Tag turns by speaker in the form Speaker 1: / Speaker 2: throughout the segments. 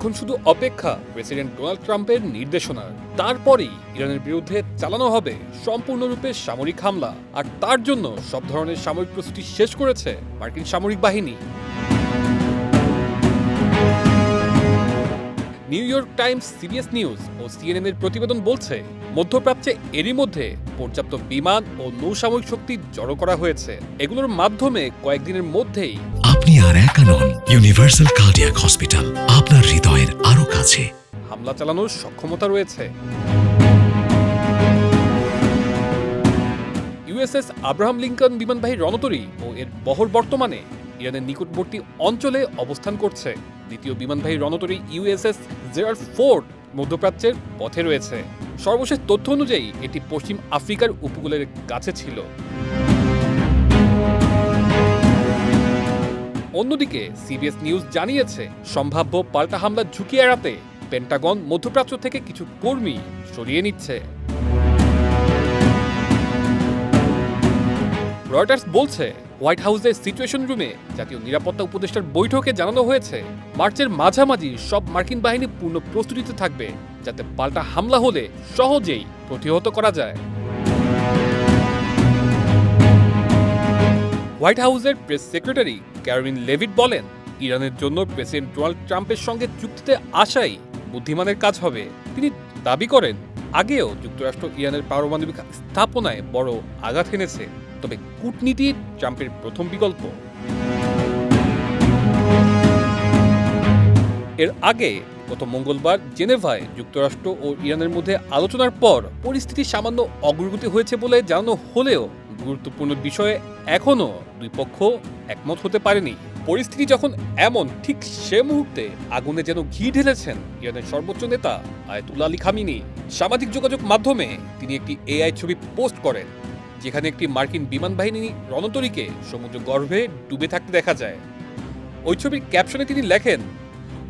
Speaker 1: এখন শুধু অপেক্ষা প্রেসিডেন্ট ডোনাল্ড ট্রাম্পের নির্দেশনার। তারপরেই ইরানের বিরুদ্ধে চালানো হবে সম্পূর্ণরূপে সামরিক হামলা, আর তার জন্য সব ধরনের সামরিক প্রস্তুতি শেষ করেছে মার্কিন সামরিক বাহিনী। New York Times, CBS News ও সিএনএন এর প্রতিবেদন বলছে, মধ্যপ্রাচ্যে এরই মধ্যে পর্যাপ্ত বিমান ও নৌসামরিক শক্তি জড়ো করা হয়েছে। এগুলোর মাধ্যমে কয়েকদিনের মধ্যেই
Speaker 2: আপনি আর একা নন। ইউনিভার্সাল কার্ডিয়াক হসপিটাল, আপনার হৃদয়ের আরো কাছে।
Speaker 1: হামলা চালানোর সক্ষমতা রয়েছে। ইউএসএস আব্রাহাম লিঙ্কন বিমানবাহী রণতরী ও এর বহর বর্তমানে ইরানের নিকটবর্তী অঞ্চলে অবস্থান করছে। দ্বিতীয় বিমানবাহী রণতরী ইউএসএস জেরাল্ড ফোর্ড মধ্যপ্রাচ্যের পথে রয়েছে। সর্বশেষ তথ্য অনুযায়ী এটি পশ্চিম আফ্রিকার উপকূলের কাছে ছিল। অন্যদিকে সিবিএস নিউজ জানিয়েছে, সম্ভাব্য পাল্টা হামলার ঝুঁকি এড়াতে পেন্টাগন মধ্যপ্রাচ্য থেকে কিছু কর্মী সরিয়ে নিচ্ছে। রয়টার্স বলছে, হোয়াইট হাউসের সিচুয়েশন রুমে জাতীয় নিরাপত্তা উপদেষ্টার বৈঠকে জানানো হয়েছে, মার্চের মাঝামাঝি সব মার্কিন বাহিনী পূর্ণ প্রস্তুতিতে থাকবে, যাতে পাল্টা হামলা হলে সহজেই প্রতিহত করা যায়। হোয়াইট হাউসের প্রেস সেক্রেটারি ক্যারোলিন লেভিট বলেন, ইরানের জন্য প্রেসিডেন্ট ডোনাল্ড ট্রাম্পের সঙ্গে চুক্তিতে আসাই বুদ্ধিমানের কাজ হবে। তিনি দাবি করেন, আগেও যুক্তরাষ্ট্র ইরানের পারমাণবিক স্থাপনায় বড় আঘাত এনেছে, তবে কূটনীতি ট্রাম্পের প্রথম বিকল্প। এর আগে গত মঙ্গলবার জেনেভায় যুক্তরাষ্ট্র ও ইরানের মধ্যে আলোচনার পর পরিস্থিতি সামান্য অগ্রগতি হয়েছে বলে জানানো হলেও গুরুত্বপূর্ণ বিষয়ে এখনও দুই পক্ষ একমত হতে পারেনি। পরিস্থিতি যখন এমন, ঠিক সে মুহূর্তে আগুনে যেন ঘি ঢেলেছেন ইরানের সর্বোচ্চ নেতা আয়াতুল্লাহ আলী খামিনি। সামাজিক যোগাযোগ মাধ্যমে তিনি একটি এআই ছবি পোস্ট করেন, যেখানে একটি মার্কিন বিমান বাহিনী রণতরীকে সমুদ্র গর্ভে ডুবে থাকতে দেখা যায়। ওই ছবির ক্যাপশনে তিনি লেখেন,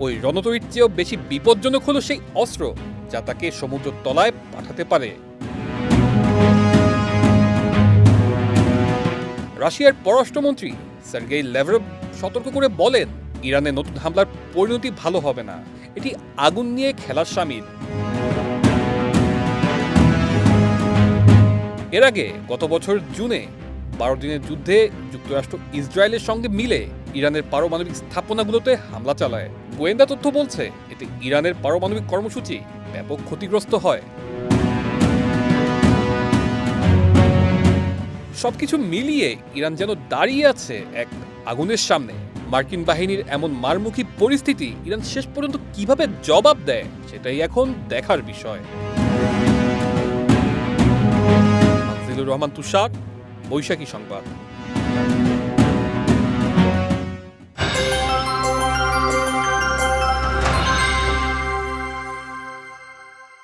Speaker 1: ওই রণতরীর চেয়েও বেশি বিপজ্জনক হলো সেই অস্ত্র যা তাকে সমুদ্র তলায় পাঠাতে পারে। রাশিয়ার পররাষ্ট্রমন্ত্রী সার্গেই ল্যাভরভ সতর্ক করে বলেন, ইরানের নতুন হামলার পরিণতি ভালো হবে না, এটি আগুন নিয়ে খেলার শামিল। এর আগে গত বছর জুনে 12 দিনের যুদ্ধে যুক্তরাষ্ট্র ইসরায়েলের সঙ্গে মিলে ইরানের পারমাণবিক স্থাপনাগুলোতে হামলা চালায়। গোয়েন্দা তথ্য বলছে, এতে ইরানের পারমাণবিক কর্মসূচি ব্যাপক ক্ষতিগ্রস্ত হয়। সবকিছু মিলিয়ে ইরান যেন দাঁড়িয়ে আছে এক আগুনের সামনে। মার্কিন বাহিনীর এমন মারমুখী পরিস্থিতি ইরান শেষ পর্যন্ত কিভাবে জবাব দেয়, সেটাই এখন দেখার বিষয়। রহমান তুষার, বৈশাখী সংবাদ।